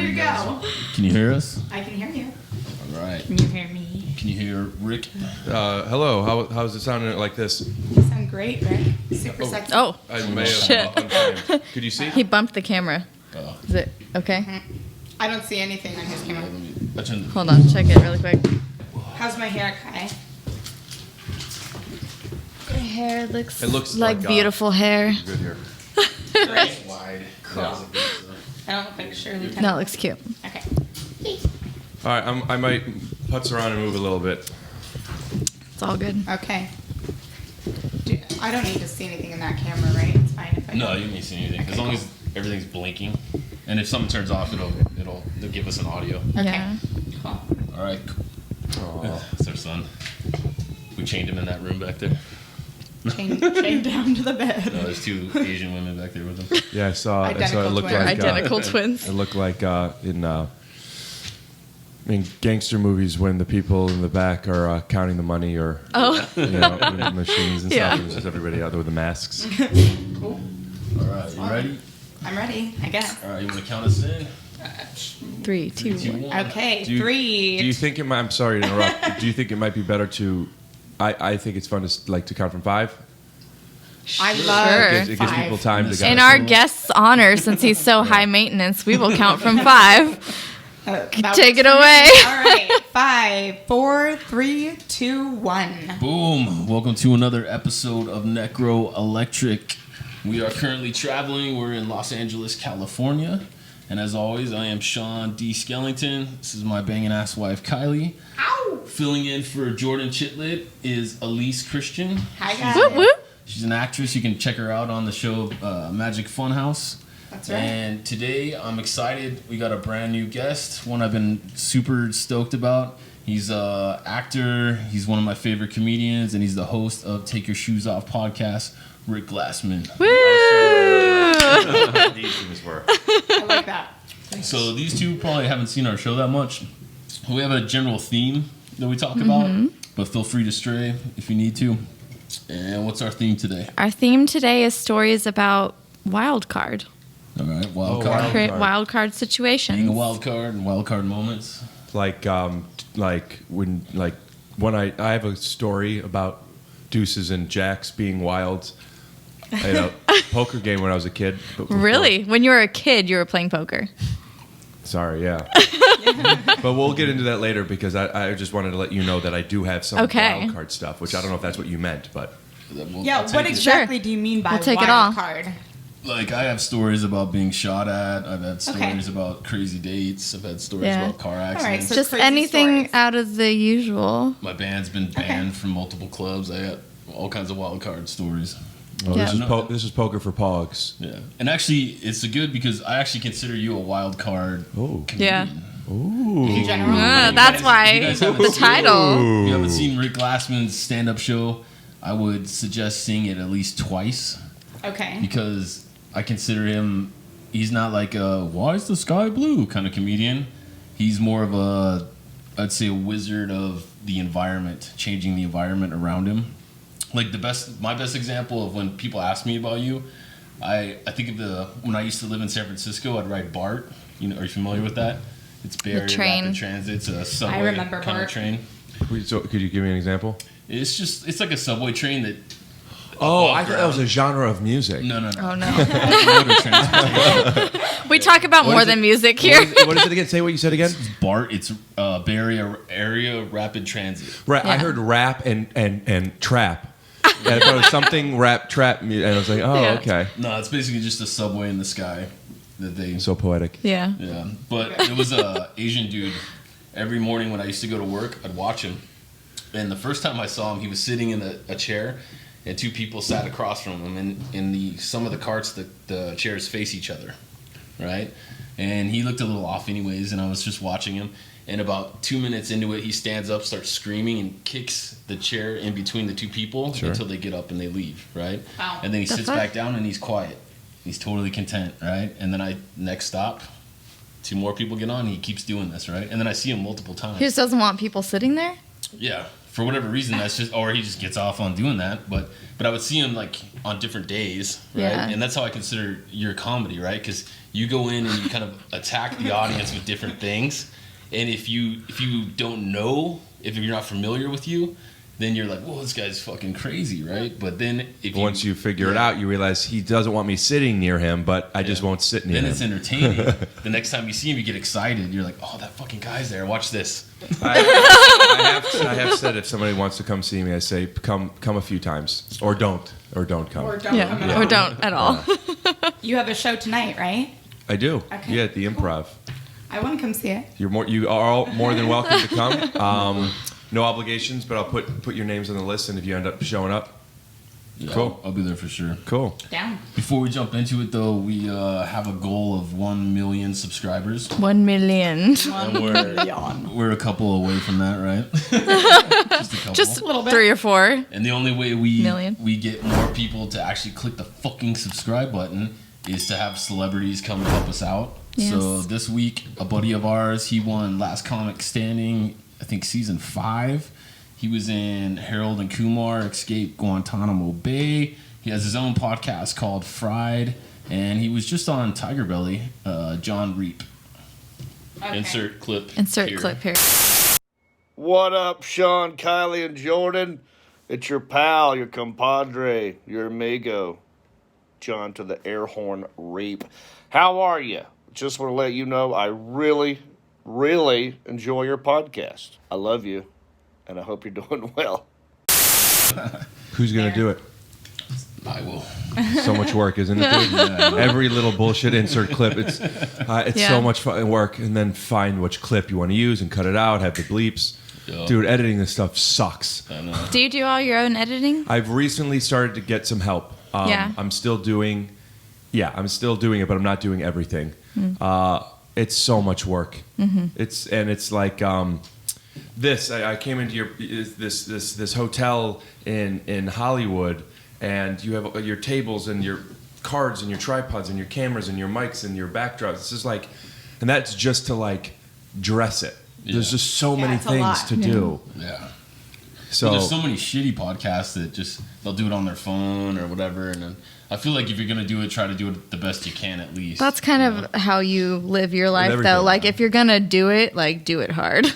you go. Can you hear us? I can hear you. All right. Can you hear me? Can you hear Rick? Hello. How's it sounding like this? You sound great, Rick. Super sexy. Oh, I may shit. have unframed. Could you see? He bumped the camera. Oh. Is it okay? Mm-hmm. I don't see anything on his camera. Hold on, check it really quick. How's my hair, Kai? Your hair looks, It looks like like, beautiful hair. Good here. Great. Wide. Cool. I don't look like Shirley Temple. No, it looks cute. Okay. All right, I might putz around and move a little bit. It's all good. Okay. I don't need to see anything in that camera, right? It's fine if I No, don't. you can't see anything. Okay, As long cool. as everything's blinking. And if something turns off, they'll give us an audio. Okay. Yeah. Cool. All right. It's our son. We chained him in that room back there. Chain down to the bed. No, there's two Asian women back there with him. Yeah, I saw it Identical looked twins. like Identical twins. it looked like in gangster movies when the people in the back are counting the money or Oh. in the machines and Yeah. stuff. It's just everybody out there with the masks. Cool. All right, you ready? I'm ready, I guess. All right, you want to count us in? 3, 2, 3, 2, 1. 1. Okay, Do you- 3. Do you think it might? I'm sorry to interrupt. Do you think it might be better to? I think it's fun to count from 5. I Sure. love It gives 5. people time to. In our guest's honor, since he's so high maintenance, we will count from 5. That Take works it for me. away. All right. 5, 4, 3, 2, 1. Boom! Welcome to another episode of Necro Electric. We are currently traveling. We're in Los Angeles, California. And as always, I am Sean D. Skellington. This is my banging ass wife, Kylie. Ow! Filling in for Jordan Chetelat is Elise Christian. Hi, guys. Whoop, whoop. She's an actress. You can check her out on the show Magic Funhouse. That's right. And today I'm excited. We got a brand new guest, one I've been super stoked about. He's an actor. He's one of my favorite comedians, and he's the host of Take Your Shoes Off podcast, Rick Glassman. Woo! These things were. I like that. So these two probably haven't seen our show that much. We have a general theme that we talk about, but feel free to stray if you need to. And what's our theme today? Our theme today is stories about wild card. All right, wild Oh, card. wild Create card. wild card situations. Being a wild card and wild card moments. Like when I have a story about deuces and jacks being wild. I had a poker game when I was a kid. But before- Really? When you were a kid, you were playing poker. Sorry, yeah. But we'll get into that later because I just wanted to let you know that I do have some Okay. wild card stuff, which I don't know if that's what you meant, but Yeah, I'll what take it. exactly do you mean by We'll take it wild all. card? Like, I have stories about being shot at. I've had Okay. stories about crazy dates. I've had stories Yeah. about car right, accidents. so- Just crazy anything stories. out of the usual. My band's been banned from multiple clubs. I got all kinds of wild card stories. Yeah. this is poker for pogs. Yeah. And actually, it's good because I actually consider you a wild card Oh. Yeah. comedian. Ooh. In general. That's you why guys haven't the seen- title. If you haven't seen Rick Glassman's stand-up show, I would suggest seeing it at least twice. Okay. Because I consider him, he's not like a why is the sky blue kind of comedian. He's more of a, I'd say, a wizard of the environment, changing the environment around him. Like my best example of when people ask me about you, I think of when I used to live in San Francisco, I'd ride BART. Are you familiar with that? It's Bay Area train. Rapid Transit. It's a subway remember kind BART. of train. So could you give me an example? It's like a subway train that. Oh, above I thought that was a genre of music. No. Oh, no. Motor transportation. We talk about What more is than it? music here. What is it again? Say what you said again. It's BART. It's Bay Area Rapid Transit. Right, I Yeah. heard rap and trap. And I thought it was something rap trap, and I was like, oh, Yeah. okay. No, it's basically just a subway in the sky that they. So poetic. Yeah. Yeah, but it was a Asian dude. Every morning when I used to go to work, I'd watch him. And the first time I saw him, he was sitting in a chair, and two people sat across from him. And in some of the carts, the chairs face each other, right? And he looked a little off, anyways. And I was just watching him. And about 2 minutes into it, he stands up, starts screaming, and kicks the chair in between the two people until they get up and they leave, right? Wow. And then he sits fuck? back down and he's quiet. He's totally content, right? And then next stop, 2 more people get on. He keeps doing this, right? And then I see him multiple times. He just doesn't want people sitting there? Yeah, for whatever reason, that's just, or he just gets off on doing that. But I would see him like on different days, right? Yeah. And that's how I consider your comedy, right? Because you go in and you kind of attack the audience with different things, and if you don't know, if you're not familiar with you, then you're like, whoa, this guy's fucking crazy, right? But then if Once you figure it out, you realize he doesn't want me sitting near him, but I just won't sit near then him. it's entertaining. The next time you see him, you get excited. You're like, oh, that fucking guy's there. Watch this. I have said if somebody wants to come see me, I say come a few times, or don't come. Or don't come at Yeah, all. or don't at all. You have a show tonight, right? I do. Okay. Yeah, at the Improv. I want to come see it. You are all more than welcome to come. No obligations, but I'll put your names on the list, and if you end up showing up, Yeah, cool. I'll be there for sure. Cool. Down. Before we jump into it, though, we have a goal of 1 million subscribers. 1 million. And we're a couple away from that, right? Just a couple. Just A little bit. 3 or 4. And the only way Million. we get more people to actually click the fucking subscribe button is to have celebrities come and help us out. Yes. So this week, a buddy of ours, he won Last Comic Standing, I think season 5. He was in Harold and Kumar Escape Guantanamo Bay. He has his own podcast called Fried, and he was just on Tiger Belly, John Reap. Okay. Insert clip. Insert here. clip here. What up, Sean, Kylie, and Jordan? It's your pal, your compadre, your amigo, John to the air horn Reap. How are you? Just want to let you know I really, really enjoy your podcast. I love you, and I hope you're doing well. Who's gonna do it? I will. So much work, isn't it, dude? Every little bullshit insert clip. It's Yeah. so much fun work, and then find which clip you want to use and cut it out. Have the bleeps. Yeah. Dude, editing this stuff sucks. I know. Do you do all your own editing? I've recently started to get some help. Yeah. I'm still doing it, but I'm not doing everything. It's so much work. It's like this. I came into this hotel in Hollywood, and you have your tables and your cards and your tripods and your cameras and your mics and your backdrops. This is like, and that's just to like dress it. There's Yeah. just so Yeah, many it's a things lot. to do. Yeah. So Well, there's so many shitty podcasts that just they'll do it on their phone or whatever, and then I feel like if you're gonna do it, try to do it the best you can at least. That's kind of how you live your life, everything, though. Like, yeah. if you're going to do it, like, do it hard.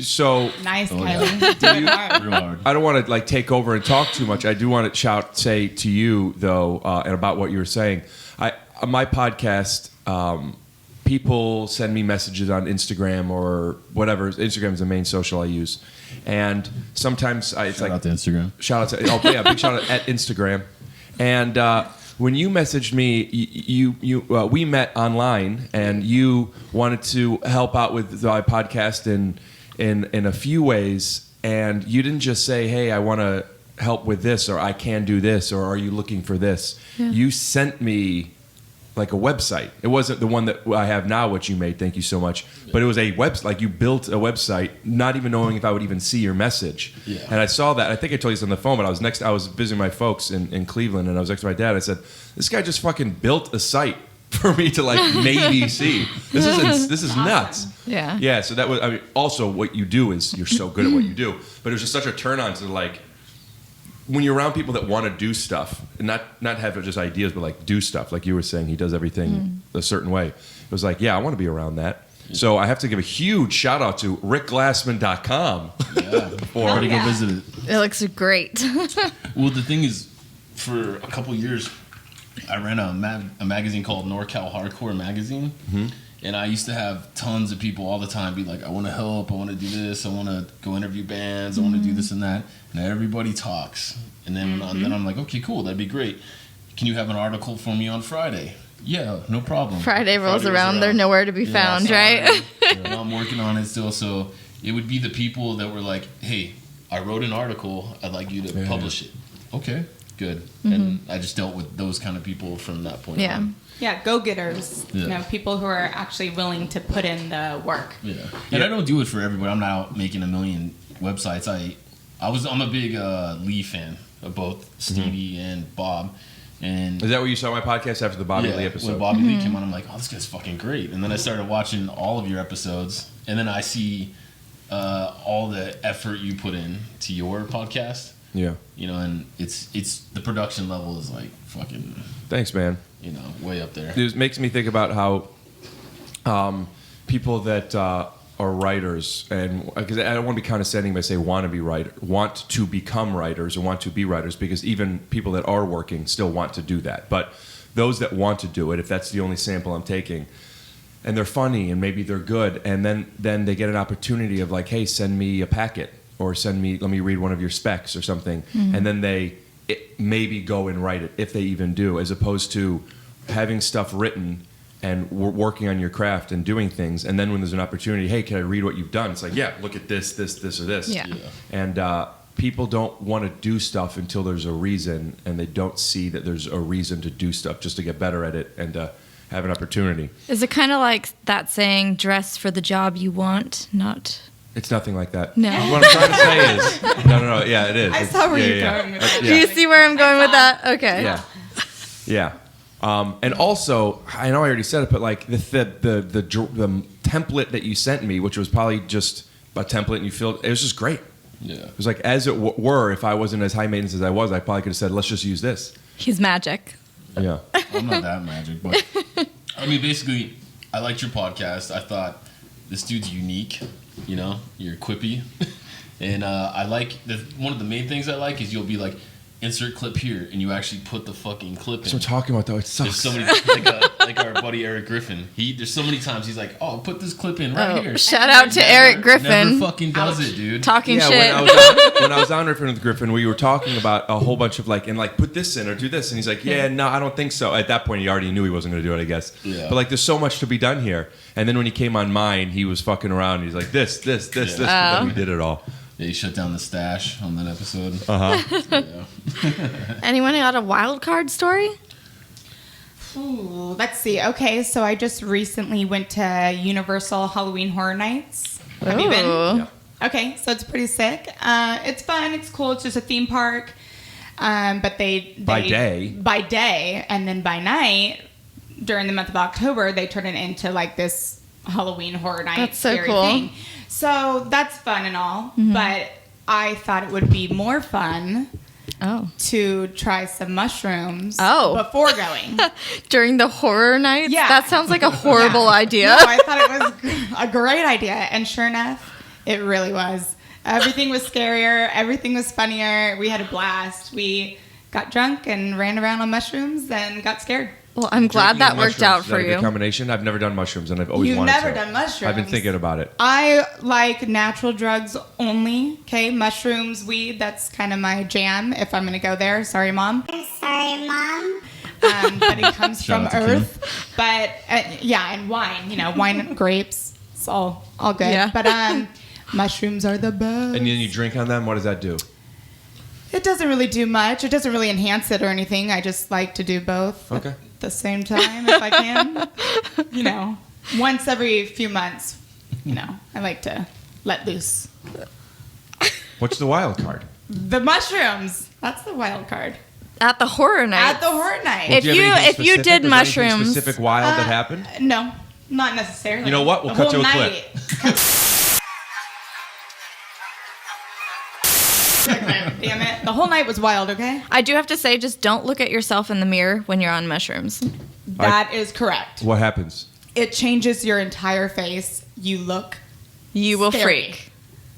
so Nice, Oh, Kylie. yeah. Do it hard. real hard. I don't want to like take over and talk too much. I do want to say to you though, and about what you were saying. My podcast, people send me messages on Instagram or whatever. Instagram is the main social I use, and sometimes it's Shout like out to Instagram. shout out to big shout out at Instagram. And when you messaged me, we met online, and you wanted to help out with my podcast in a few ways, and you didn't just say, "Hey, I want to help with this," or "I can do this," or "Are you looking for this?" Yeah. You sent me like a website. It wasn't the one that I have now, which you made. Thank you so much. But it was a website. Like you built a website, not even knowing if I would even see your message. Yeah. And I saw that. I think I told you this on the phone, but I was visiting my folks in Cleveland, and I was next to my dad. I said, "This guy just fucking built a site for me to like maybe see. This is nuts." Yeah. Yeah. So that was. I mean, also what you do is you're so good at what you do, but it was just such a turn on to like. When you're around people that want to do stuff, and not have just ideas, but like do stuff, like you were saying, he does everything a certain way. It was like, yeah, I want to be around that. So I have to give a huge shout out to rickglassman.com. Yeah. Already yeah. go visit it. It looks great. Well, the thing is, for a couple years, I ran a magazine called NorCal Hardcore Magazine. And I used to have tons of people all the time be like, I want to help, I want to do this, I want to go interview bands, I want to do this and that. And everybody talks. And then, then I'm like, okay, cool, that'd be great. Can you have an article for me on Friday? Yeah, no problem. Friday rolls around, they're nowhere to be found, sorry. right? Yeah, I'm working on it still. So it would be the people that were like, hey, I wrote an article, I'd like you to publish it. Okay, good. And I just dealt with those kind of people from that point Yeah. on. Yeah, go-getters. Yeah. You know, people who are actually willing to put in the work. Yeah, and I don't do it for everybody. I'm not out making a million websites. I'm a big Lee fan of both Stevie and Bob. And Is that what you saw my podcast after the Bobby Lee when episode? Bobby Lee came on, I'm like, oh, this guy's fucking great. And then I started watching all of your episodes, and then I see all the effort you put in to your podcast. Yeah. You know, and it's the production level is like fucking, Thanks, man. you know, way up there. It makes me think about how people that are writers, and because I don't want to be condescending by say want to become writers or want to be writers, because even people that are working still want to do that. But those that want to do it, if that's the only sample I'm taking, and they're funny and maybe they're good, and then they get an opportunity of like, hey, send me a packet or let me read one of your specs or something, and then they maybe go and write it if they even do, as opposed to having stuff written and working on your craft and doing things, and then when there's an opportunity, hey, can I read what you've done? It's like, yeah, look at this, or this. Yeah. And people don't want to do stuff until there's a reason, and they don't see that there's a reason to do stuff just to get better at it and have an opportunity. Is it kind of like that saying, dress for the job you want, not... It's nothing like that. No. What I'm trying to say is... No, yeah, it is. I saw where you're going with that. Do you see where I'm going with that? Okay. Yeah. And also, I know I already said it, but like the template that you sent me, which was probably just a template and you filled, it was just great. Yeah. It was like, as it were, if I wasn't as high maintenance as I was, I probably could have said, let's just use this. He's magic. Yeah. I'm not that magic, but I mean, basically, I liked your podcast. I thought this dude's unique. You know, you're quippy, and I like one of the main things I like is you'll be like, insert clip here, and you actually put the fucking clip in. That's what I'm talking about, though. It sucks. There's so many, like our buddy Eric Griffin. There's so many times he's like, "Oh, put this clip in right here." Shout out to Eric Griffin. Never fucking does it, dude. Talking shit. When I was on Riffin with Griffin, we were talking about a whole bunch of put this in or do this, and he's like, "Yeah, no, I don't think so." At that point, he already knew he wasn't going to do it, I guess. Yeah. But like, there's so much to be done here. And then when he came on mine, he was fucking around. He's like, this. And then we did it all. Yeah, he shut down the stash on that episode. Yeah. Anyone got a wild card story? Ooh, let's see. Okay, so I just recently went to Universal Halloween Horror Nights. Have you been? Ooh. Okay, so it's pretty sick. It's fun. It's cool. It's just a theme park. But they By day, and then by night, during the month of October, they turn it into like this Halloween Horror Night That's so scary cool. thing. So that's fun and all. But I thought it would be more fun to try some mushrooms before going. During the horror nights? Yeah. That sounds like a horrible idea. No, I thought it was a great idea. And sure enough, it really was. Everything was scarier. Everything was funnier. We had a blast. We got drunk and ran around on mushrooms and got scared. Well, I'm glad that worked out for Is that a good you. combination? I've never done mushrooms, and I've always You've wanted to. never done mushrooms. I've been thinking about it. I like natural drugs only. Okay, mushrooms, weed. That's kind of my jam. If I'm gonna go there, sorry, mom. Sorry, Mom. But it comes from Shout out to earth. But yeah, and wine. You know, wine, grapes. It's all good. Yeah. But mushrooms are the best. And then you drink on them. What does that do? It doesn't really do much. It doesn't really enhance it or anything. I just like to do both Okay. at the same time if I can. You know, once every few months, you know, I like to let loose. What's the wild card? The mushrooms. That's the wild card. At the horror night. At the horror night. If Do you have anything if you specific? did Is there anything mushrooms- specific wild that happened? No, not necessarily. You know what? We'll The cut whole to a night. Damn it. The whole night was wild, okay? I do have to say, just don't look at yourself in the mirror when you're on mushrooms. That is correct. What happens? It changes your entire face. You look You will scary. freak.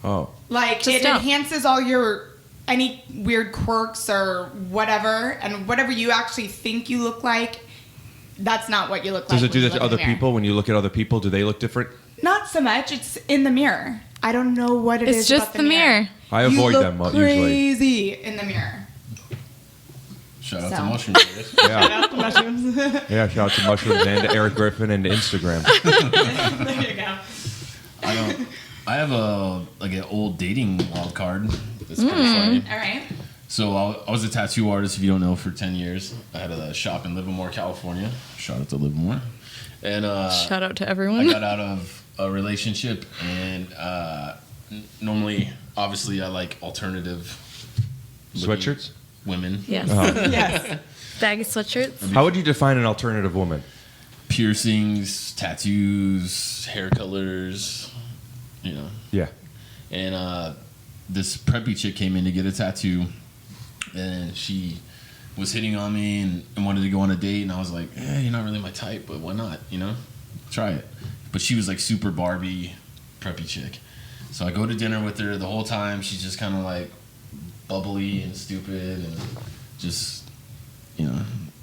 Oh. Like, Just it don't. enhances all your any weird quirks or whatever, and whatever you actually think you look like, that's not what you look like. Does it do when you that to look in other the mirror. people? When you look at other people, do they look different? Not so much. It's in the mirror. I don't know what it is. It's just about the mirror. I You avoid look them usually. crazy in the mirror. Shout out So. to mushrooms. I guess. Yeah. Mushrooms. Yeah, shout out to mushrooms and to Eric Griffin and to Instagram. There you go. I have an old dating wild card. That's pretty funny. All right. So I was a tattoo artist, if you don't know, for 10 years. I had a shop in Livermore, California. Shout out to Livermore. And Shout out to I everyone. got out of a relationship, and normally, obviously, I like alternative looking Sweatshirts? women. Yes. Yes. Baggy sweatshirts. How would you define an alternative woman? Piercings, tattoos, hair colors, you know. Yeah. and this preppy chick came in to get a tattoo, and she was hitting on me and wanted to go on a date, and I was like, you're not really my type, but why not, try it. But she was like super Barbie preppy chick. So I go to dinner with her. The whole time she's just kind of like bubbly and stupid and just, I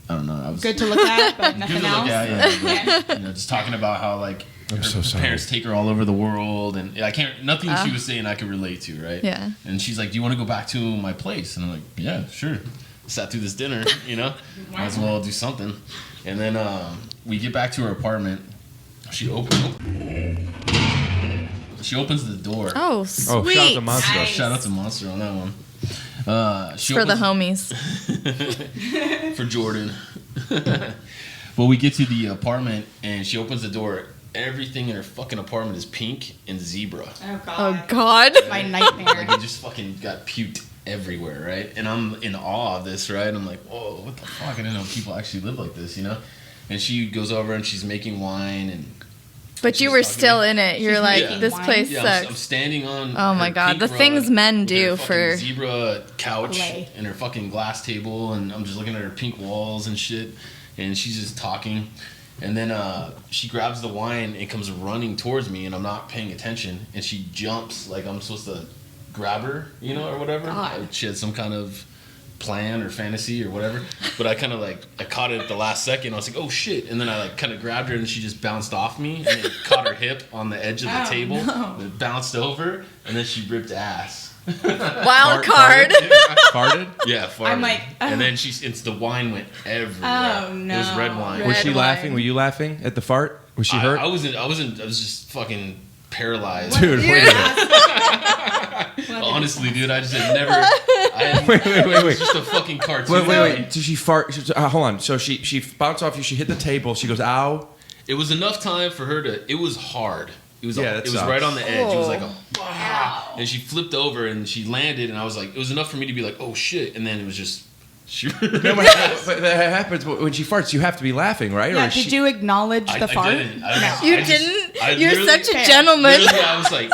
don't know. I was good to look at, but nothing good to else. Look at, yeah. Just talking about how like her parents take her all over the world, and nothing she was saying I could relate to, right? Yeah. And she's like, "Do you want to go back to my place?" And I'm like, "Yeah, sure." Sat through this dinner, might as well do something. And then we get back to her apartment. She opens the door. Oh, sweet. Oh, shout out to Monster. Nice. Shout out to Monster on that one. For the homies. For Jordan. Well, we get to the apartment, and she opens the door. Everything in her fucking apartment is pink and zebra. Oh God. Oh, God. My nightmare. Like, it just fucking got puked everywhere, right? And I'm in awe of this, right? I'm like, whoa, what the fuck? I didn't know people actually live like this, And she goes over and she's making wine, and But you were still in it. You're like, Yeah. this place I'm sucks. standing on. Oh my her God, pink the rug things men with do her fucking for- zebra couch Play. and her fucking glass table, and I'm just looking at her pink walls and shit, and she's just talking, and then she grabs the wine and comes running towards me, and I'm not paying attention, and she jumps like I'm supposed to grab her, or whatever. God. Like she had some kind of plan or fantasy or whatever, but I kind of I caught it at the last second. I was like, oh shit, and then I kind of grabbed her, and she just bounced off me and it caught her hip on the edge of the table, and it bounced over, and then she ripped ass. Wild card. Farted? Yeah, farted. I'm like, and then the wine went everywhere. Oh, no. It was red wine. Red Was she wine. laughing? Were you laughing at the fart? Was she hurt? I was just fucking paralyzed. Dude, wait a minute. Honestly, dude, I just had never. Wait. It's just a fucking cartoon. Wait. Did she fart? Hold on. So she bounced off you. She hit the table. She goes, ow. It was enough time for her to. It was hard. It was. Yeah, It was sucks. right on the edge. It was like Oh. and she flipped over and she landed, and I was like, it was enough for me to be like, oh shit, and then it was just. But that happens when she farts. You have to be laughing, right? Yeah, Or did you acknowledge the fart? I didn't. You didn't? You're such a gentleman. Literally, I was like,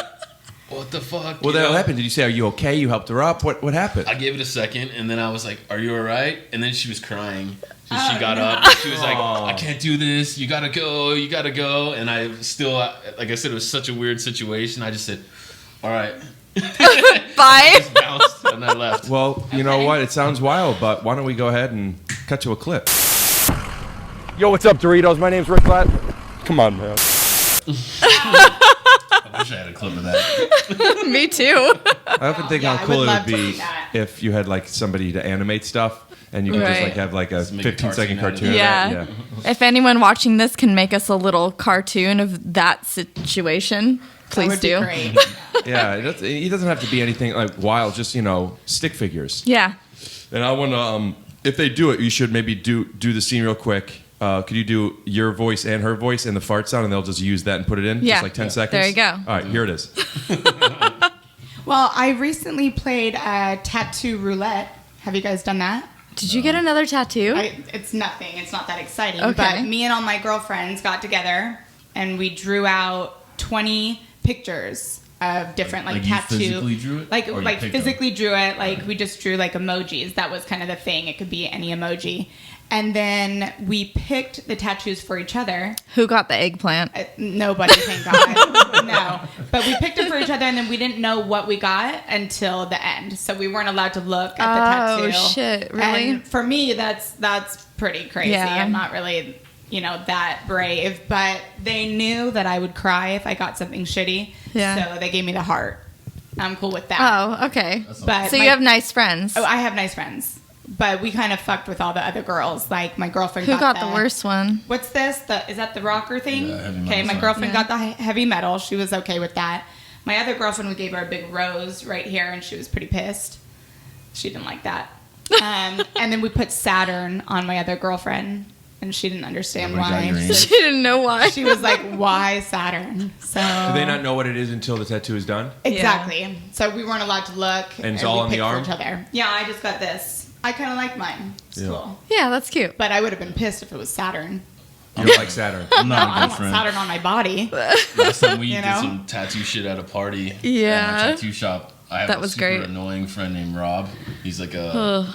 what the fuck? Well, that happened. Did you say, "Are you okay?" You helped her up. What happened? I gave it a second, and then I was like, "Are you all right?" And then she was crying. So Oh, she got no. up. And she was like, Aw. "I can't do this. You gotta go. You gotta go." And I still, like I said, it was such a weird situation. I just said, "All right." Bye. Just bounced, and I left. Well, you know what? It sounds wild, but why don't we go ahead and cut to a clip? Yo, what's up, Doritos? My name's Rick Glassman. Come on, man. I wish I had a clip of that. Me too. I often think Yeah, how I cool would it love would to be see that. if you had like somebody to animate stuff, and you could just Right. like have like a Just make a 15-second cartoon out of cartoon. it. Yeah. of that. If anyone watching this can make us a little cartoon of that situation, That please would be do. great. Yeah, it doesn't have to be anything like wild. Just stick figures. Yeah. And I want to, if they do it, you should maybe do the scene real quick. Could you do your voice and her voice and the fart sound, and they'll just use that and put it in? Yeah. Just like 10 seconds? There you go. All right, here it is. Well, I recently played tattoo roulette. Have you guys done that? Did you get another tattoo? It's nothing. It's not that exciting. Okay. But me and all my girlfriends got together and we drew out 20 pictures of different Like you tattoo. physically drew it? Like Or you like picked physically drew it. Like we just drew like emojis. That was kind of the thing. It could be any emoji. And then we picked the tattoos for each other. Who got the eggplant? Nobody, thank God. No. But we picked them for each other, and then we didn't know what we got until the end. So we weren't allowed to look at the tattoo. Oh, shit. Really? And for me, that's pretty crazy. Yeah. I'm not really, that brave. But they knew that I would cry if I got something shitty. Yeah. So they gave me the heart. I'm cool with that. Oh, okay. But So you have nice friends. Oh, I have nice friends. But we kind of fucked with all the other girls. Like my girlfriend Who got the worst one? What's this? Is that the rocker thing? Yeah, heavy metal Okay, my song. girlfriend Yeah. got the heavy metal. She was okay with that. My other girlfriend, we gave her a big rose right here, and she was pretty pissed. She didn't like that. And then we put Saturn on my other girlfriend, and she didn't understand Everybody got your why. name. She didn't know why. She was like, "Why Saturn?" So Do they not know what it is until the tattoo is done? exactly. So we weren't allowed to look. And it's all we on the picked for arm? each other. Yeah, I just got this. I kind of like mine. It's Yeah. cool. Yeah, that's cute. But I would have been pissed if it was Saturn. You don't like Saturn. I'm No, not I a don't good want friend. Saturn on my body. Last time we You did know? some tattoo shit at a party Yeah. at my tattoo shop. I have That a was super great. annoying friend named Rob. He's like a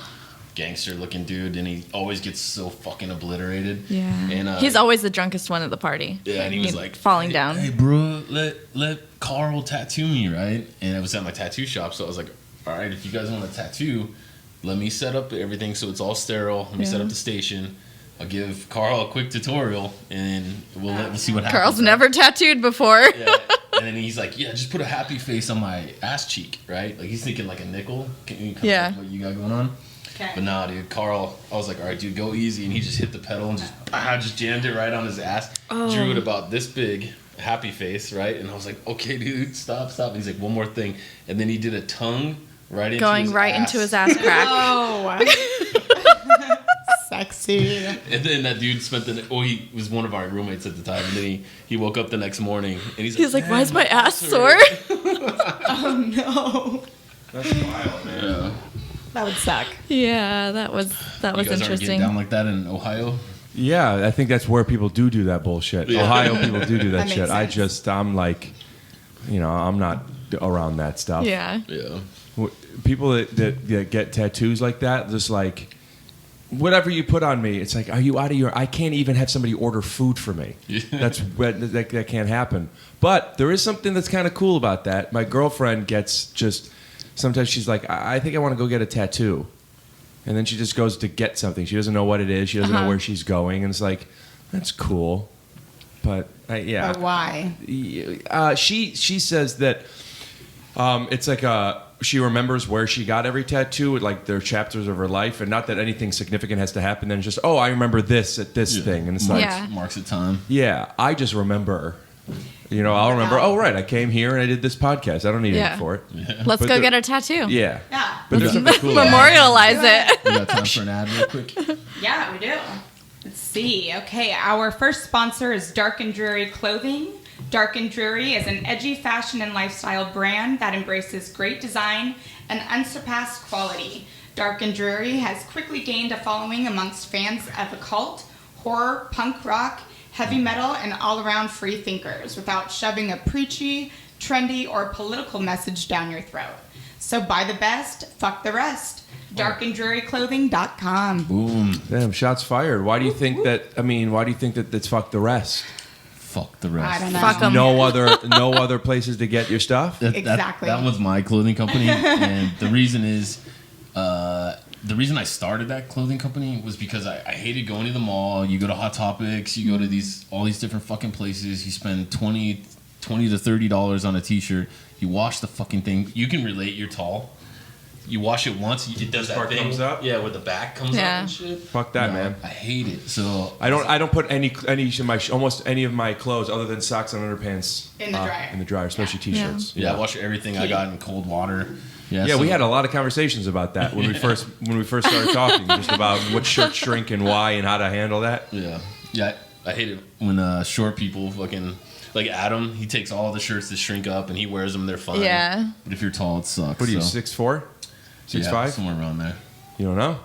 gangster looking dude, and he always gets so fucking obliterated. Yeah. And He's always the drunkest one at the party. yeah, and he was like falling "Hey- down. Hey, bro, let Carl tattoo me, right? And it was at my tattoo shop, so I was like, all right, if you guys want a tattoo, let me set up everything so it's all sterile. Let me set up the station. I'll give Carl a quick tutorial, and we'll see what happens. Carl's never tattooed before. Yeah. And then he's like, yeah, just put a happy face on my ass cheek, right? Like he's thinking like a nickel. Can you Yeah. what you got going on? Okay. But nah, dude, Carl, I was like, all right, dude, go easy. And he just hit the pedal and just jammed it right on his ass. Drew it about this big, happy face, right? And I was like, okay, dude, stop. And he's like, one more thing. And then he did a tongue right into Going his right ass. into his ass crack. Oh. Sexy. And then that dude spent he was one of our roommates at the time. And then he woke up the next morning and He's like, "Man, why is my ass hurts." sore? Oh no. That's wild, man. Yeah. That would suck. Yeah, that was You guys aren't getting interesting. down like that in Ohio? Yeah, I think that's where people do that bullshit. Yeah. Ohio people do that That shit. makes sense. I'm like, I'm not around that stuff. Yeah. Yeah. People that get tattoos like that, just like, whatever you put on me, it's like, are you out of I can't even have somebody order food for me. Yeah. That can't happen. But there is something that's kind of cool about that. My girlfriend gets sometimes she's like, I think I want to go get a tattoo. And then she just goes to get something. She doesn't know what it is. She doesn't know where she's going. And it's like, that's cool. But, yeah. But why? She says that it's like she remembers where she got every tattoo, like their chapters of her life, and not that anything significant has to happen. Then it's just, I remember this at this thing, and it's like, Yeah. Marks the time. yeah, I just remember. I'll remember. Oh, right, I came here and I did this podcast. I don't need Yeah. anything for it. Let's But go the- get a tattoo. Yeah, Yeah. but there's something cool. about it. Memorialize it. We got time for an ad real quick? Yeah, we do. Let's see. Okay, our first sponsor is Dark and Dreary Clothing. Dark and Dreary is an edgy fashion and lifestyle brand that embraces great design and unsurpassed quality. Dark and Dreary has quickly gained a following amongst fans of occult, horror, punk rock, heavy metal, and all-around free thinkers without shoving a preachy, trendy, or political message down your throat. So buy the best, fuck the rest. darkanddrearyclothing.com. Boom. Damn, shots fired. Why do you think that? Why do you think that it's fuck the rest? Fuck the rest. I don't know. Fuck 'em. No other places to get your stuff. Exactly. That was my clothing company, and the reason is, the reason I started that clothing company was because I hated going to the mall. You go to Hot Topics, you go to all these different fucking places. You spend $20 to $30 on a t-shirt. You wash the fucking thing. You can relate. You're tall. You wash it once, it does that part thing. comes up? Yeah, where the back comes up Yeah. and shit. Fuck that, No, man. I hate it. So I don't put any of my almost any of my clothes other than socks and underpants In the dryer. In the dryer, especially t-shirts. yeah, I wash everything I got in cold water. Yeah, so- we had a lot of conversations about that when we first started talking, just about what shirts shrink and why and how to handle that. Yeah. I hate it when short people fucking like Adam. He takes all the shirts that shrink up and he wears them. They're fine. Yeah. But if you're tall, it sucks. What are you, so. 6'4"? 6'5"? Somewhere around there. You don't know?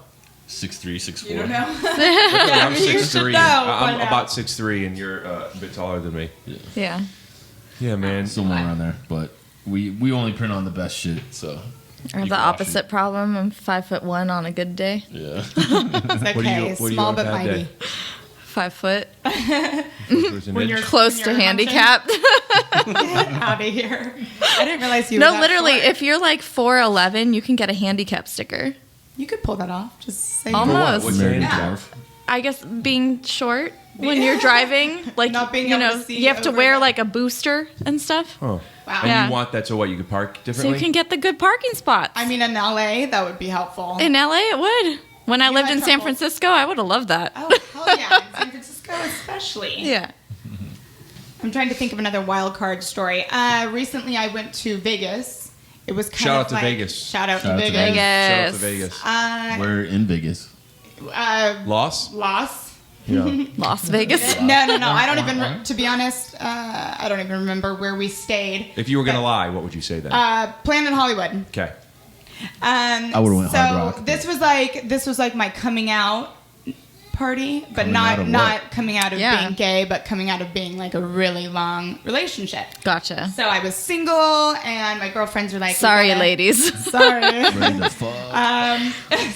6'3", 6'4". You don't know? I'm You should 6'3". know, I'm but, about 6'3", and you're a bit taller than me. Yeah. Yeah, man. Somewhere around there. But we only print on the best shit. So Or You the can wash opposite problem. I'm 5'1" on a good day. yeah. It's okay. What do you Small on but a bad mighty. day? 5 foot. When you're Close to when you're hunching, handicapped. Get out of here. I didn't realize you were No, that literally, short. if you're like 4'11", you can get a handicap sticker. You could pull that off. Just say Almost. What's Married your Yeah. handicap? I guess being short when you're driving, like, Not being you able know, to see you have to over wear the- like a booster and stuff. Oh. Wow. And Yeah. you want that so what, you could park So differently? you can get the good parking spots. I mean, in LA, that would be helpful. In LA, it would. When I lived had in San trouble. Francisco, I would have loved that. Oh, hell yeah. In San Francisco, especially. Yeah. I'm trying to think of another wild card story. Recently, I went to Vegas. It was kind Shout of out to like, Vegas. Shout out to Shout out to Vegas. Vegas. Shout out to Vegas. We're in Vegas. Loss? Loss. Yeah. Las Vegas. No. I don't even, to be honest, I don't even remember where we stayed. If you were going to lie, what would you say then? Planet Hollywood. Okay. I would've went so Hard Rock. this was like my coming out party, but Coming out of not coming out of Yeah. being gay, but coming out of being like a really long relationship. Gotcha. So I was single, and my girlfriends were like, Sorry, "We gotta-" ladies. Sorry. Ready to fuck.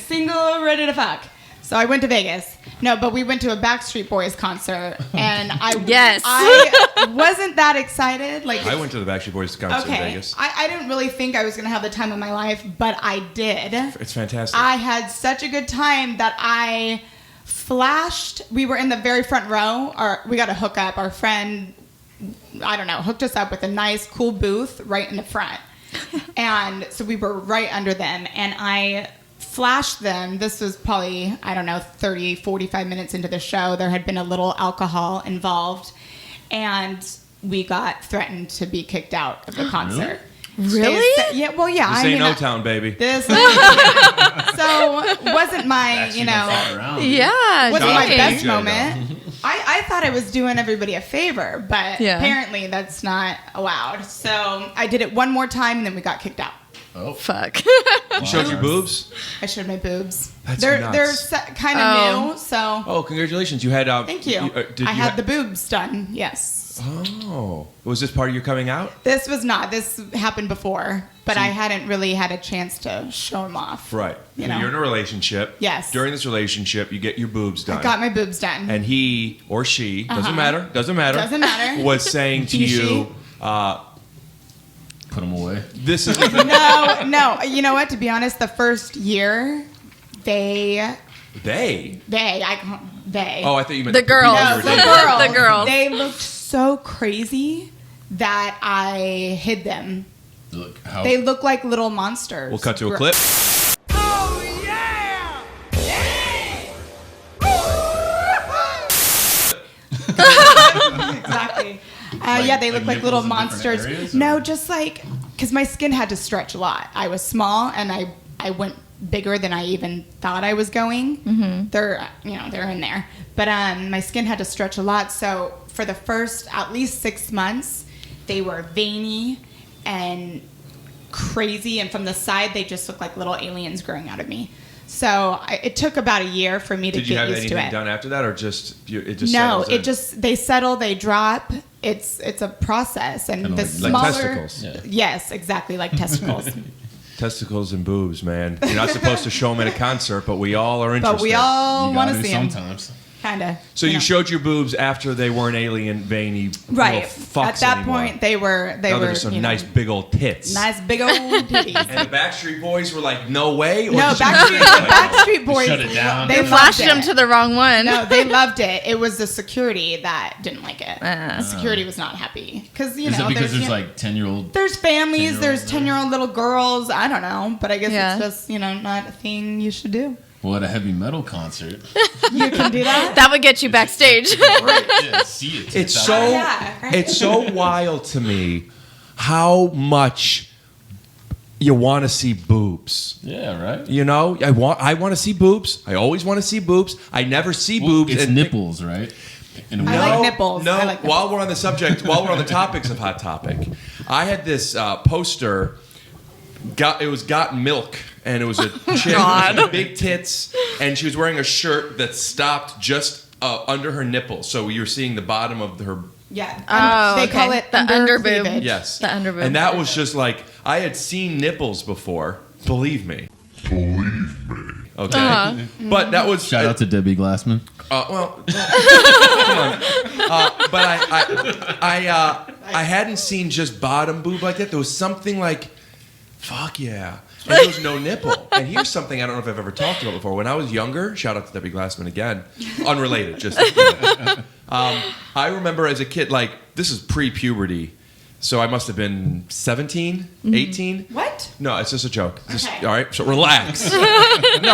Single, ready to fuck. So I went to Vegas. No, but we went to a Backstreet Boys concert, and Yes. I wasn't that excited. Like I went to the Backstreet Boys concert in okay, Vegas. I didn't really think I was gonna have the time of my life, but I did. It's fantastic. I had such a good time that I flashed. We were in the very front row. We got a hookup. Our friend, I don't know, hooked us up with a nice, cool booth right in the front. And so we were right under them. And I flashed them. This was probably, I don't know, 30, 45 minutes into the show. There had been a little alcohol involved. And we got threatened to be kicked out of the concert. Really? Yeah, well, yeah. This ain't O-Town, baby. This so wasn't my, you know, Yeah. wasn't my dang. best moment. I thought I was doing everybody a favor, but Yeah. apparently that's not allowed. So I did it one more time, and then we got kicked out. Oh, Fuck. You showed your boobs? I showed my boobs. That's they're nuts. kind of Oh. new, so Oh, congratulations. You had... thank you. I had the boobs done. Yes. Oh. Was this part of your coming out? This was not. This happened before, but I hadn't really had a chance to show them off. Right. You So know? you're in a relationship. Yes. During this relationship, you get your boobs done. I got my boobs done. And he or she, doesn't matter, Doesn't matter. was saying to He, you, put them away. this is... No. You know what? To be honest, the first year, they. Oh, I thought you meant The girls. people No, you the were dating. girls. The girls. They looked so crazy that I hid them. Look how They look like little monsters. We'll cut to a clip. Exactly. Yeah, they look like little nipples in different monsters. areas, or- No, just like because my skin had to stretch a lot. I was small, and I went bigger than I even thought I was going. Mm-hmm. They're in there, but my skin had to stretch a lot. So for the first at least 6 months, they were veiny and crazy, and from the side they just looked like little aliens growing out of me. So it took about a year for me to Did you get have used to anything it. done after that, or just it just No, settles in? it just they settle, they drop. It's a process, and Kinda the like smaller. testicles. Yeah. Yes, exactly like testicles. testicles and boobs, man. You're not supposed to show them at a concert, but we all are interested. But we all you want gotta to do see them, sometimes. kind of. So you showed your boobs after they weren't alien, veiny right little fucks at that anymore. point they were Now were there's some nice big old tits. nice big old titties. And the Backstreet Boys were like, no way? Or No, did you- Backstreet Boys. Shut it down. They You loved flashed it. them to the wrong one. No, they loved it. It was the security that didn't like it. Ah. The security was not happy because Is it because there's like 10-year-old? there's families, 10-year-old there's there? 10-year-old little girls. I don't know, but I guess Yeah. it's just not a thing you should do. Well, at a heavy metal concert, You can do that. That would get you backstage. yeah, see it. It's out so there. Yeah, right. it's so wild to me how much you want to see boobs. Yeah, right. You know, I want to see boobs. I always want to see boobs. I never see Well, boobs. It's and- nipples, right? In a I way. like nipples. No, I like nipples. while we're on the subject, while we're on the topics of Hot Topic, I had this poster. It was Got Milk, and it was a chick with big tits, and she was wearing a shirt that stopped just under her nipples, so you were seeing the bottom of her. Yeah. Oh, they okay. call it The under boob. cleavage. Yes, The under boob. and that was just like I had seen nipples before. Believe me. Okay, but that was Shout out to Debbie Glassman. well, come on. But I hadn't seen just bottom boob like that. There was something like, fuck yeah. And there was no nipple. And here's something I don't know if I've ever talked about before. When I was younger, shout out to Debbie Glassman again, unrelated, just. I remember as a kid, like, this is pre-puberty. So I must have been 17, 18. What? No, it's just a joke. Just, Okay. all right, so relax. No,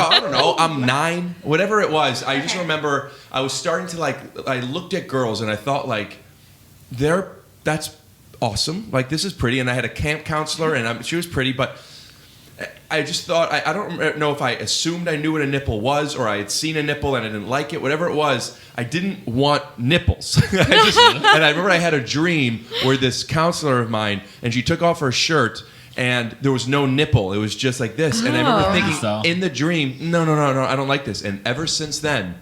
I don't know. I'm 9, whatever it was. I just remember I was starting to I looked at girls and I thought like, that's awesome. Like this is pretty. And I had a camp counselor and she was pretty, but I just thought I don't know if I assumed I knew what a nipple was or I had seen a nipple and I didn't like it. Whatever it was, I didn't want nipples. And I remember I had a dream where this counselor of mine and she took off her shirt and there was no nipple. It was just like this. And I remember thinking Style. in the dream, no, I don't like this. And ever since then,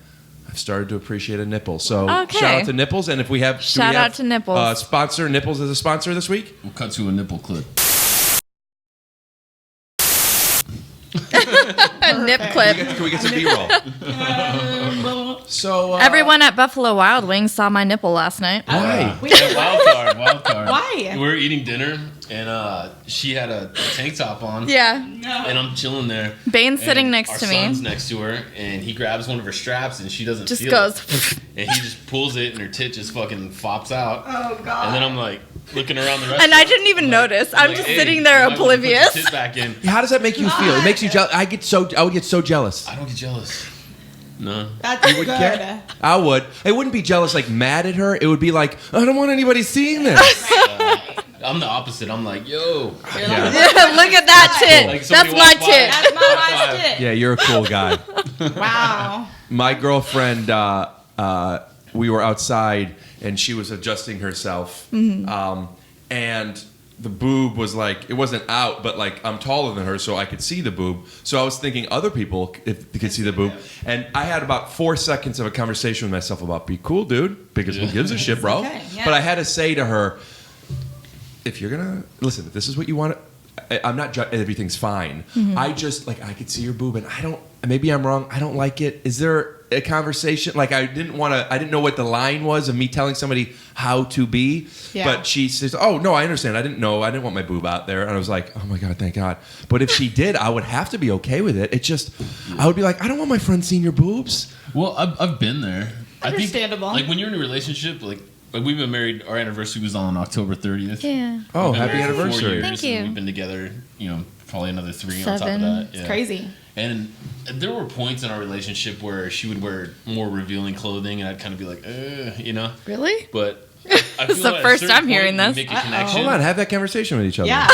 I've started to appreciate a nipple. So Okay. shout out to nipples. And if we have Shout out to Nipples. Sponsor nipples as a sponsor this week. We'll cut to a nipple clip. A nip clip. Can we get some B-roll? So Everyone at Buffalo Wild Wings saw my nipple last night. Why? Yeah, wild card. Why? We were eating dinner, and she had a tank top on. Yeah. And I'm chilling there. Bane's sitting and next to me. Our son's next to her, and he grabs one of her straps, and she doesn't Just feel goes. it. And he just pulls it, and her tit just fucking flops out. Oh, God. And then I'm like looking around the restaurant. And I didn't even notice. I'm like, just hey, sitting there you might wanna put your oblivious. tit back in. How does that make you feel? It makes you jealous. I would get so jealous. I don't get jealous. No. That's You would good. care? I would. It wouldn't be jealous, like mad at her. It would be like, I don't want anybody seeing this. I'm the opposite. I'm like, yo. You're like, Yeah, look at that tit. Like That's somebody my walked by. tit. that's my High last five. tit. Yeah, you're a cool guy. Wow. My girlfriend, we were outside and she was adjusting herself. And the boob was like, it wasn't out, but like I'm taller than her, so I could see the boob. So I was thinking other people if they could see the boob. And I had about 4 seconds of a conversation with myself about, be cool, dude, because who gives a shit, bro? okay, yeah. But I had to say to her, if you're gonna listen, if this is what you want, I'm not. Everything's fine. I just like I could see your boob, and I don't. Maybe I'm wrong. I don't like it. Is there a conversation? Like I didn't want to. I didn't know what the line was of me telling somebody how to be. Yeah. But she says, "Oh no, I understand. I didn't know. I didn't want my boob out there." And I was like, "Oh my god, thank God." But if she did, I would have to be okay with it. It just, I would be like, "I don't want my friend seeing your boobs." Well, I've been there. Understandable. I think, like when you're in a relationship, like we've been married. Our anniversary was on October 30th. Yeah. Oh, We've been happy married for 4 anniversary! years, Thank and you. We've been together, probably another 3 on top of 7. that. It's Yeah. crazy. And there were points in our relationship where she would wear more revealing clothing, and I'd kind of be like, Really? But I feel is the like at a first certain I'm hearing point, you this. Make a connection. Hold on, have that conversation with each other. Yeah.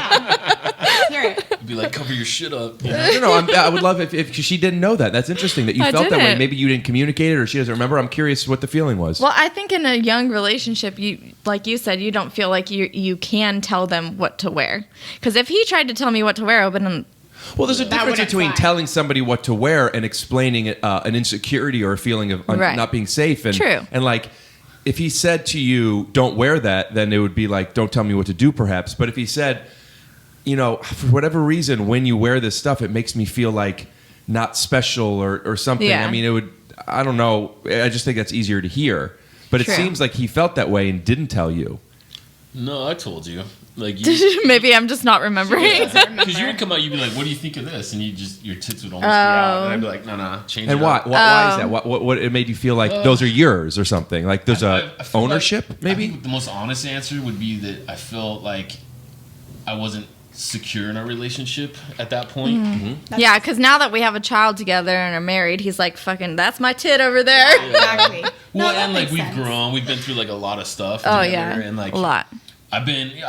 Let's hear it. Be like, cover your shit up. I would love if she didn't know that. That's interesting that you I felt that way. didn't. Maybe you didn't communicate it, or she doesn't remember. I'm curious what the feeling was. Well, I think in a young relationship, you like you said, you don't feel like you can tell them what to wear. Because if he tried to tell me what to wear, I wouldn't. Well, there's a difference wouldn't between fly. telling somebody what to wear and explaining an insecurity or a feeling of Right. not being safe. And, True. And like, if he said to you, "Don't wear that," then it would be like, "Don't tell me what to do," perhaps. But if he said, for whatever reason, when you wear this stuff, it makes me feel like not special or something. Yeah. I mean, it would. I don't know. I just think that's easier to hear. But it True. seems like he felt that way and didn't tell you. No, I told you. Like you. Maybe I'm just not remembering. Because you would come out, you'd be like, "What do you think of this?" And your tits would almost be out, and I'd be like, "No, change And it why? up." Why is that? What it made you feel like those are yours or something? Like there's I feel ownership, like, maybe? I think the most honest answer would be that I felt like I wasn't secure in our relationship at that point. Mm-hmm. Yeah, because now that we have a child together and are married, he's like, "Fucking, that's my tit over there." Exactly. Well, that and like makes we've sense. grown, we've been through like a lot of stuff. Oh together, yeah, and like a lot. I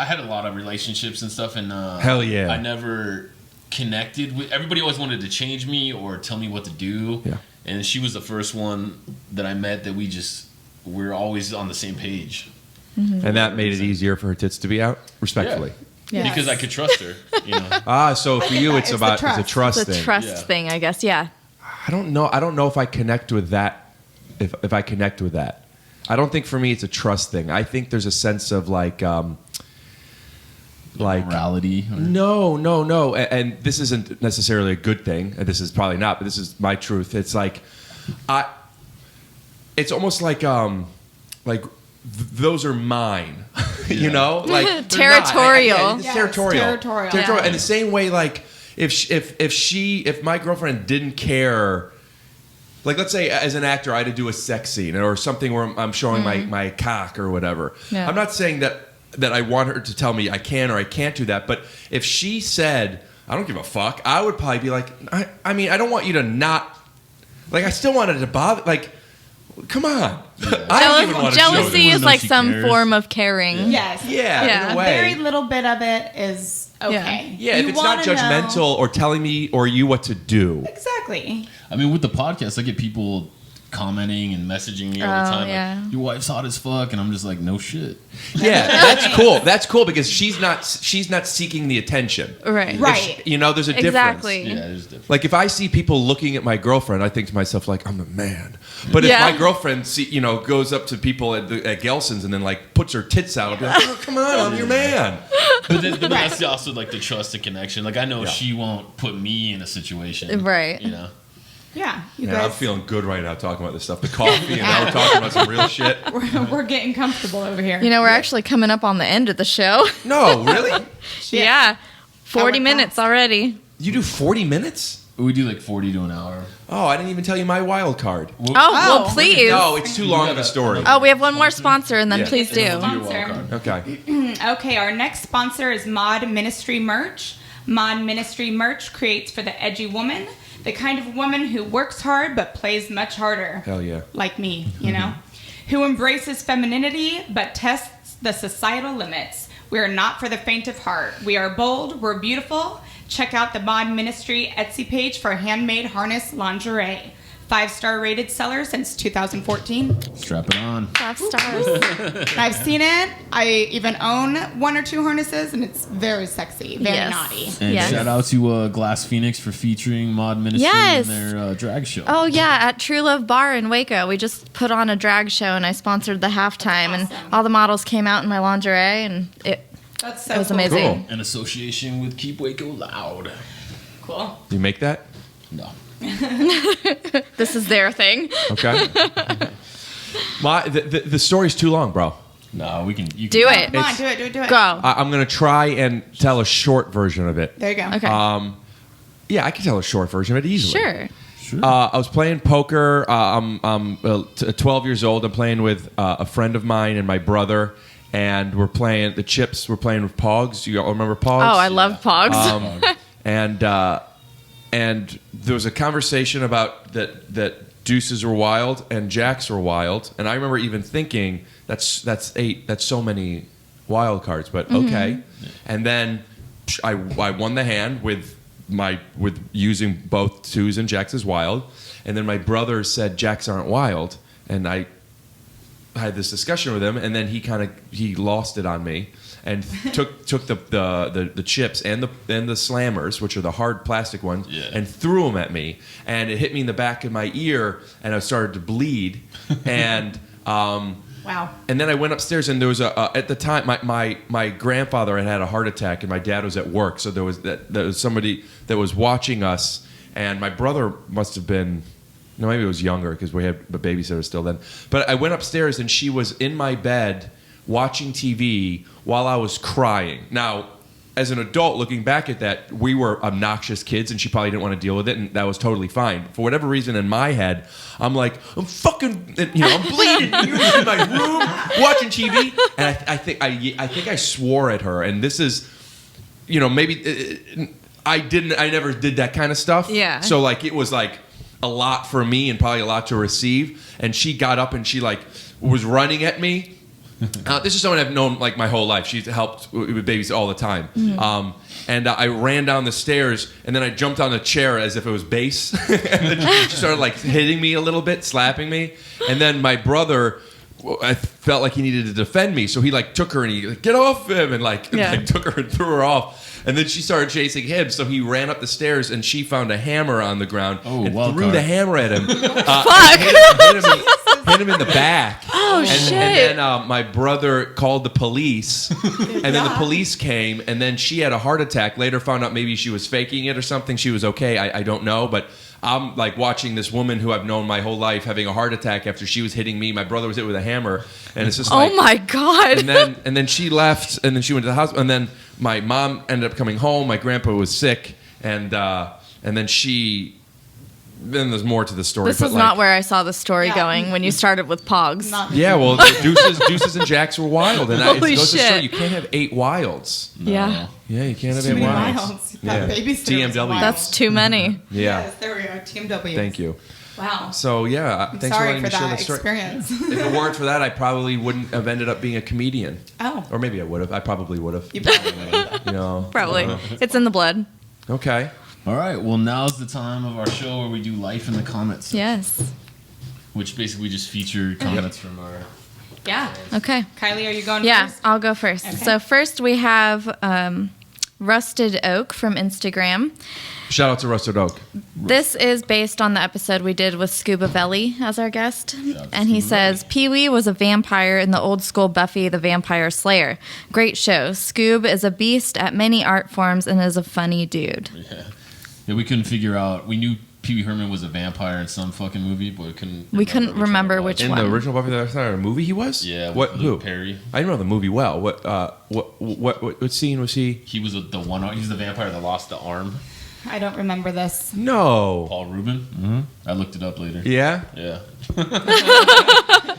had a lot of relationships and stuff, and Hell yeah. I never connected with everybody. Always wanted to change me or tell me what to do. Yeah. And she was the first one that I met that we're always on the same page. And that made it easier for her tits to be out, respectfully. Yes. Because I could trust her. So for you, it's It's about the it's a trust. trust It's a thing. trust Yeah. thing, I guess. Yeah. I don't know if I connect with that. If I connect with that, I don't think for me it's a trust thing. I think there's a sense of like Morality. no, and this isn't necessarily a good thing. And this is probably not, but this is my truth. It's like it's almost like those are mine. You know, like they're not. Territorial. It's Yes, territorial. territorial. Yeah. And the same way, like if my girlfriend didn't care, like let's say as an actor I had to do a sex scene or something where I'm showing my cock or whatever. Yeah. I'm not saying that I want her to tell me I can or I can't do that, but if she said I don't give a fuck, I would probably be like, I mean, I don't want you to not, like, I still wanted to bother, like, come on. I don't even want to show Jealousy you. is knows like she some cares. form of caring. Yes. Yeah, Yeah. in a A way. very little bit of it is okay. Yeah, if You it's not wanna know- judgmental or telling me or you what to do. Exactly. I mean, with the podcast, I get people commenting and messaging me all the time. Yeah. Like, your wife's hot as fuck, and I'm just like, no shit. Yeah, that's cool. That's cool because she's not seeking the attention. Right. Right. There's a difference. Exactly. Yeah, there's different. Like if I see people looking at my girlfriend, I think to myself like I'm a man. But if Yeah. my girlfriend goes up to people at Gelson's and then like puts her tits out, I'll be like, oh, come on, I'm your man. But that's also like the trust and connection. Like I know she won't put me in a situation. Right. You know. Yeah, you Man, I'm guys. feeling good right now talking about this stuff. The coffee and now we're talking about some real shit. We're getting comfortable over here. We're actually coming up on the end of the show. No, really? Yeah. 40 Hour minutes fast. already. You do 40 minutes? We do like 40 to an hour. Oh, I didn't even tell you my wild card. Oh, well, please. No, it's too long of a story. Oh, we have one more sponsor, and then Yeah. please do. Your Sponsor. wild card. Okay. Okay, our next sponsor is Mod Ministry Merch. Mod Ministry Merch creates for the edgy woman, the kind of woman who works hard but plays much harder. Hell yeah. Like me, who embraces femininity but tests the societal limits. We are not for the faint of heart. We are bold, we're beautiful. Check out the Mod Ministry Etsy page for handmade harness lingerie. 5-star rated seller since 2014. Strap it on. 5 stars. I've seen it. I even own 1 or 2 harnesses, and it's very sexy, very Yes. naughty. And Yes. shout out to Glass Phoenix for featuring Mod Ministry Yes. in their drag show. Oh, yeah, at True Love Bar in Waco. We just put on a drag show, and I sponsored the halftime, and awesome. all the models came out in my lingerie, and it That's so was cool. amazing. In association with Keep Waco Loud. Cool. Do you make that? No. This is their thing. Okay. The story's too long, bro. No, we can. You Do can, it. Come on, do it. Go. I'm going to try and tell a short version of it. There you go. Okay. Yeah, I can tell a short version of it easily. Sure. Sure. I was playing poker. I'm 12 years old. I'm playing with a friend of mine and my brother, and we're playing the chips. We're playing with Pogs. You all remember Pogs? Oh, I love Pogs. And there was a conversation about that deuces were wild and jacks were wild, and I remember even thinking that's 8. That's so many wild cards, but okay. And then I won the hand with using both 2s and jacks as wild, and then my brother said jacks aren't wild, and I had this discussion with him, and then he lost it on me and took the chips and the slammers, which are the hard plastic ones, and threw them at me, and it hit me in the back of my ear, and I started to bleed, and Wow. and then I went upstairs, and there was at the time my grandfather had a heart attack, and my dad was at work, so there was somebody that was watching us, and my brother must have been. No, maybe it was younger because we had a babysitter still then. But I went upstairs and she was in my bed watching TV while I was crying. Now, as an adult looking back at that, we were obnoxious kids and she probably didn't want to deal with it, and that was totally fine. For whatever reason in my head, I'm like, I'm fucking, I'm bleeding. You're in my room watching TV. And I think I swore at her, and this is, maybe I never did that kind of stuff. Yeah. So like it was like a lot for me and probably a lot to receive, and she got up and she like was running at me. This is someone I've known like my whole life. She's helped with babies all the time. And I ran down the stairs, and then I jumped on the chair as if it was base. And then she started like hitting me a little bit, slapping me. And then my brother, I felt like he needed to defend me, so he like took her and he like, get off him, and like took her and threw her off. And then she started chasing him, so he ran up the stairs, and she found a hammer on the ground and threw the hammer at him. Hit him in the back. Oh, shit. And then my brother called the police, and then the police came, and then she had a heart attack. Later found out maybe she was faking it or something. She was okay. I don't know, but I'm like watching this woman who I've known my whole life having a heart attack after she was hitting me. My brother was hit with a hammer, and it's just like, oh my God. and then she left, and then she went to the hospital, and then my mom ended up coming home. My grandpa was sick, and then there's more to the story. This is not where I saw the story going when you started with Pogs. Yeah, well, deuces and jacks were wild, and it Holy goes to show shit. you can't have 8 wilds. Yeah. Yeah, you can't have Too 8 many wilds. wilds. That babysitter was TMW. wild. That's too many. Yeah. Yes, there we go. Team W. Thank you. Wow. So yeah, I'm thanks sorry for letting for me share that the story. experience. If it weren't for that, I probably wouldn't have ended up being a comedian. Oh. Or maybe I would have. I probably would have. You probably would. Probably. It's in the blood. Okay. All right. Well, now's the time of our show where we do life in the comments. Yes. which basically just featured comments from our. Yeah. Okay. Kylie, are you going Yeah, first? I'll go first. Okay. So first we have Rusted Oak from Instagram. Shout out to Rusted Oak. This is based on the episode we did with Scuba Belly as our guest. And he says, Pee-wee was a vampire in the old school Buffy the Vampire Slayer. Great show. Scoob is a beast at many art forms and is a funny dude. Yeah, we couldn't figure out. We knew Pee Wee Herman was a vampire in some fucking movie, but we couldn't remember which In one. the original Buffy the Vampire movie, he was. Yeah. What? With Who? Luke Perry. I know the movie well. What scene was he? He was the one. He's the vampire that lost the arm. I don't remember this. No. Paul Rubin. Mm-hmm. I looked it up later. Yeah. Yeah.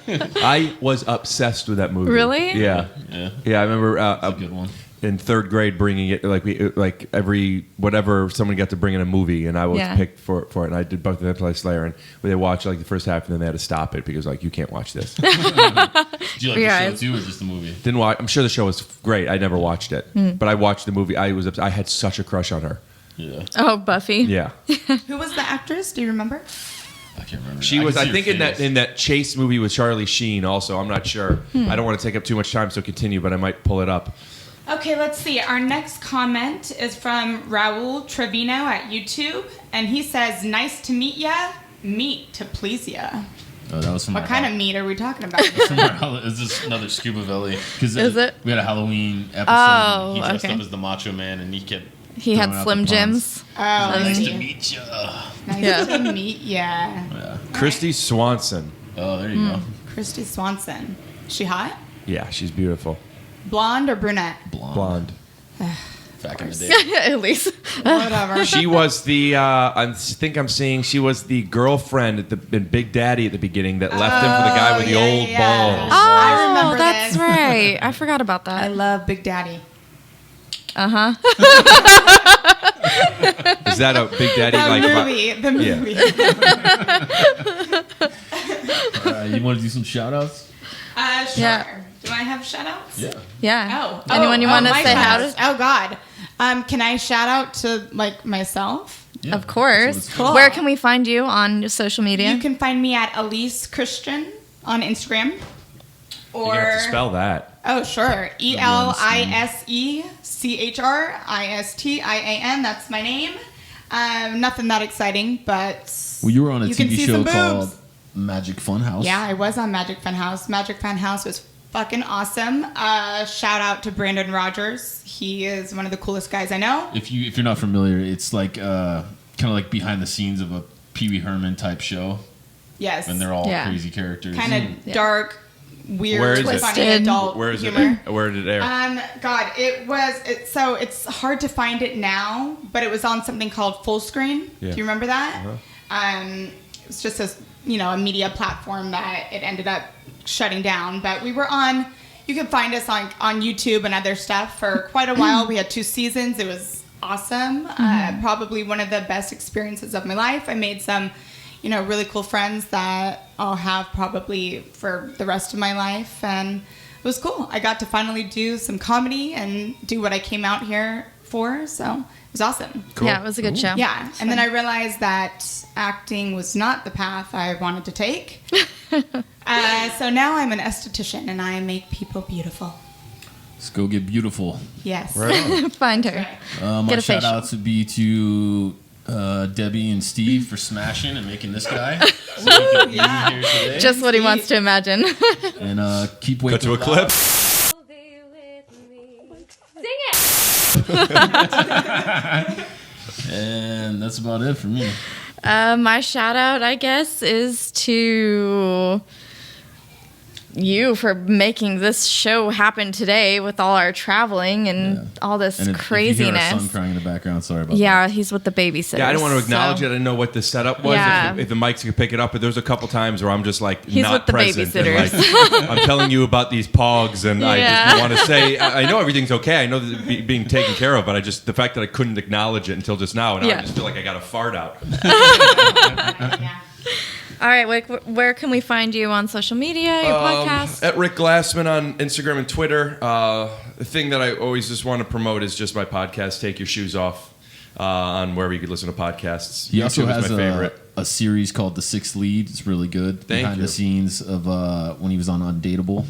I was obsessed with that movie. Really? Yeah. Yeah. Yeah, I remember It's a good one. in third grade bringing it like every whatever someone got to bring in a movie, and I was picked for it, and I did Buffy the Vampire Slayer, and they watched like the first half, and then they had to stop it because like you can't watch this. Did you like the Yeah. show too, or just the movie? Didn't watch. I'm sure the show was great. I never watched it, but I watched the movie. I had such a crush on her. Yeah. Oh, Buffy. Yeah, Who was the actress? Do you remember? I can't remember. she was. can I see think her in face. that Chase movie with Charlie Sheen. Also, I'm not sure. I don't want to take up too much time, so continue. But I might pull it up. Okay, let's see. Our next comment is from Raul Trevino at YouTube, and he says, "Nice to meet ya. Meat to please ya." Oh, that was from What kind of meat are we talking about? Is this another Scuba Belly? Because Is it? We had a Halloween episode. Oh, and he dressed okay. up as the Macho Man, and he kept. He had throwing out Slim the puns. Jims. Oh, Nice nice to meet you. to meet ya. Yeah. Christy Swanson. Oh, there you go. Christy Swanson. She hot? Yeah, she's beautiful. Blonde or brunette? Blonde. Back in the day. At least. Whatever. She was the. I think I'm seeing she was the girlfriend in Big Daddy at the beginning that left him for the guy with the old balls. I remember that's this. right. I forgot about I that. love Big Daddy. Uh-huh. Is that a Big Daddy The movie. Yeah. You want to do some shout outs? Sure. Yeah. Do I have shout outs? Yeah. Yeah. Oh. Anyone you want to my say how shout-outs. to? Oh, God. Can I shout out to, like, myself? Yeah. Of course. That's what it's Cool. Where can we find you on social media? You can find me at Elise Christian on Instagram. You Or, have to spell that. oh, sure. ELISECHRISTIAN. That's my name. Nothing that exciting, but Well, you were on a you can TV see show some boobs. called Magic Funhouse. Yeah, I was on Magic Funhouse. Magic Funhouse was fucking awesome. Shout out to Brandon Rogers. He is one of the coolest guys I know. If you're not familiar, it's like kind of like behind the scenes of a Pee Wee Herman type show, Yes. and they're all Yeah. crazy characters. kind of dark, weird, Where is it? funny Twisted. adult Where is humor. it? Where did it air? God, so it's hard to find it now, but it was on something called Full Screen. Yeah. Do you remember that? Uh-huh. It was just a media platform that it ended up shutting down. But we were on. You can find us on YouTube and other stuff for quite a while. We had 2 seasons. It was awesome. Probably one of the best experiences of my life. I made some, really cool friends that I'll have probably for the rest of my life, and it was cool. I got to finally do some comedy and do what I came out here for, so it was awesome. Cool. Yeah, it was a good show. Yeah, and then I realized that acting was not the path I wanted to take. So now I'm an esthetician, and I make people beautiful. Let's go get beautiful. Yes. Right on. Find her. My Get a shout facial. outs would be to Debbie and Steve for smashing and making this guy. So we can be here today. Just what he wants to imagine. And keep Cut waking to a clip. Sing it! And that's about it for me. My shout out, I guess, is to you for making this show happen today with all our traveling and all this And if you hear craziness. our son crying in the background, sorry about Yeah, he's with the babysitter. Yeah, I didn't want to acknowledge it. I didn't know what the setup was. Yeah. If the mics could pick it up, but there's a couple times where I'm just like He's not with the present. And, babysitters. like, I'm telling you about these pogs, and I Yeah. just want to say I know everything's okay. I know that it's being taken care of, but the fact that I couldn't acknowledge it until just now, and Yeah. I just feel like I got a fart out. Yeah. All right, where can we find you on social media, your podcast? At Rick Glassman on Instagram and Twitter. The thing that I always just want to promote is just my podcast, Take Your Shoes Off, on wherever you could listen to podcasts. He also YouTube is has my favorite. a series called The Sixth Lead. It's really good. Behind the scenes of when he was on Undateable.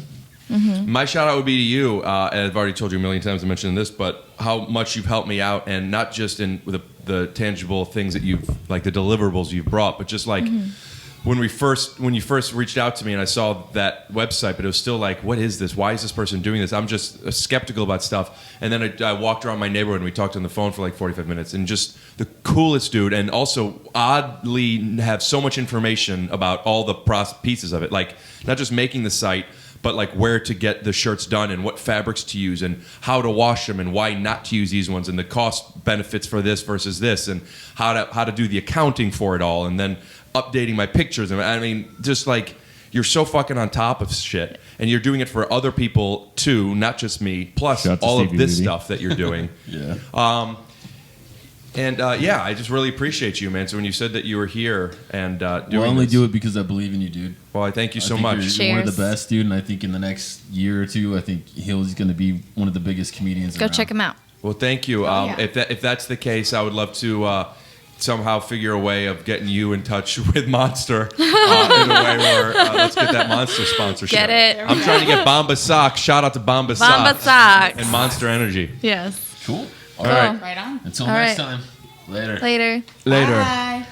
Mm-hmm. My shout out would be to you, and I've already told you a million times I mentioned this, but how much you've helped me out, and not just in the tangible things that you've, like the deliverables you've brought, but just like when you first reached out to me and I saw that website, but it was still like, what is this? Why is this person doing this? I'm just skeptical about stuff. And then I walked around my neighborhood and we talked on the phone for like 45 minutes, and just the coolest dude, and also oddly have so much information about all the pieces of it, like not just making the site, but like where to get the shirts done and what fabrics to use and how to wash them and why not to use these ones and the cost benefits for this versus this and how to do the accounting for it all, and then updating my pictures. And I mean, just like, you're so fucking on top of shit, and you're doing it for other people too, not just me, plus all of this stuff that you're doing. Yeah. Yeah, I just really appreciate you, man. So when you said that you were here and doing I only this, do it because I believe in you, dude. well, I thank you so I think much. You're one of the best, dude, and I think in the next year or two, I think he's going to be one of the biggest comedians Go around. check him out. Well, thank you. Yeah. If that's the case, I would love to somehow figure a way of getting you in touch with Monster in a way where let's get that Monster sponsorship. Get it? I'm trying to get Bomba Socks. Shout out to Bomba Bomba Socks. Socks. And Monster Energy. Yes. Cool. All Cool. right. Right on. Until All next right. time. Later. Later. Later. Bye.